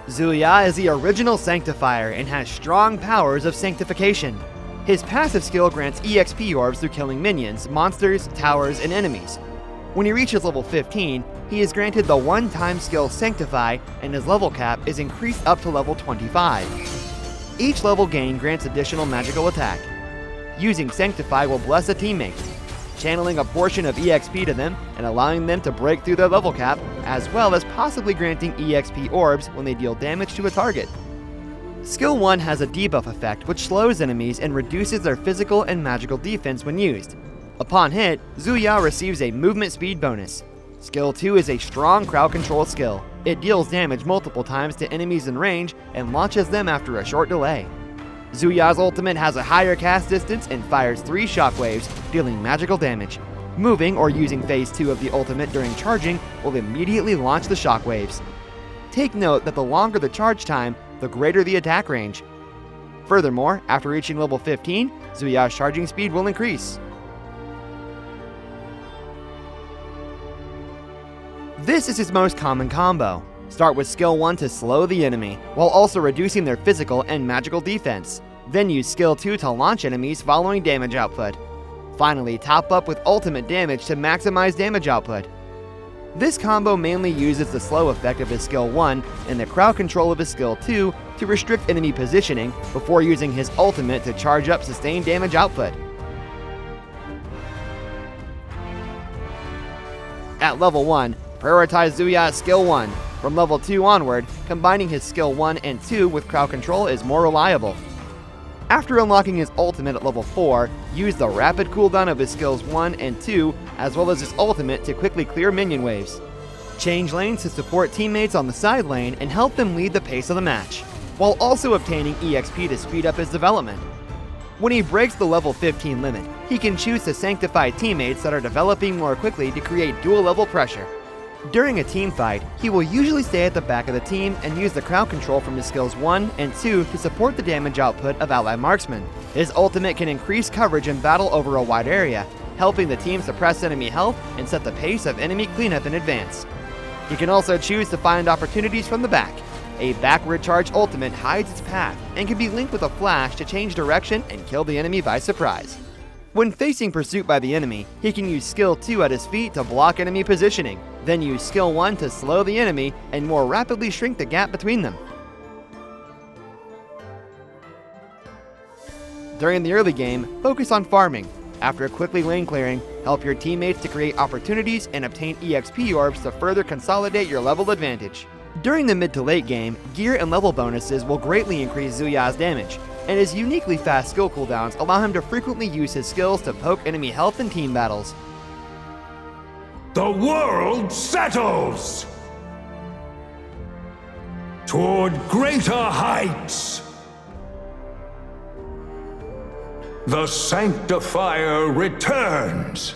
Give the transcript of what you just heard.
Ziya is the original sanctifier and has strong powers of sanctification. His passive skill grants EXP orbs through killing minions, monsters, towers, and enemies. When he reaches level 15, he is granted the one-time skill Sanctify, and his level cap is increased up to level 25. Each level gain grants additional magical attack. Using Sanctify will bless a teammate, channeling a portion of EXP to them and allowing them to break through their level cap, as well as possibly granting EXP orbs when they deal damage to a target. Skill 1 has a debuff effect which slows enemies and reduces their physical and magical defense when used. Upon hit, Ziya receives a movement speed bonus. Skill 2 is a strong crowd control skill. It deals damage multiple times to enemies in range and launches them after a short delay. Ziya's ultimate has a higher cast distance and fires 3 shockwaves, dealing magical damage. Moving or using phase 2 of the ultimate during charging will immediately launch the shockwaves. Take note that the longer the charge time, the greater the attack range. Furthermore, after reaching level 15, Ziya's charging speed will increase. This is his most common combo. Start with skill 1 to slow the enemy, while also reducing their physical and magical defense. Then use skill 2 to launch enemies following damage output. Finally, top up with ultimate damage to maximize damage output. This combo mainly uses the slow effect of his skill 1 and the crowd control of his skill 2 to restrict enemy positioning before using his ultimate to charge up sustained damage output. At level 1, prioritize Ziya's skill 1. From level 2 onward, combining his skill 1 and 2 with crowd control is more reliable. After unlocking his ultimate at level 4, use the rapid cooldown of his skills 1 and 2, as well as his ultimate to quickly clear minion waves. Change lanes to support teammates on the side lane and help them lead the pace of the match, while also obtaining EXP to speed up his development. When he breaks the level 15 limit, he can choose to sanctify teammates that are developing more quickly to create dual level pressure. During a team fight, he will usually stay at the back of the team and use the crowd control from his skills 1 and 2 to support the damage output of ally marksmen. His ultimate can increase coverage in battle over a wide area, helping the team suppress enemy health and set the pace of enemy cleanup in advance. He can also choose to find opportunities from the back. A backward charge ultimate hides its path and can be linked with a flash to change direction and kill the enemy by surprise. When facing pursuit by the enemy, he can use skill 2 at his feet to block enemy positioning, then use skill 1 to slow the enemy and more rapidly shrink the gap between them. During the early game, focus on farming. After quickly lane clearing, help your teammates to create opportunities and obtain EXP orbs to further consolidate your level advantage. During the mid to late game, gear and level bonuses will greatly increase Ziya's damage, and his uniquely fast skill cooldowns allow him to frequently use his skills to poke enemy health in team battles. The world settles toward greater heights. The Sanctifier returns.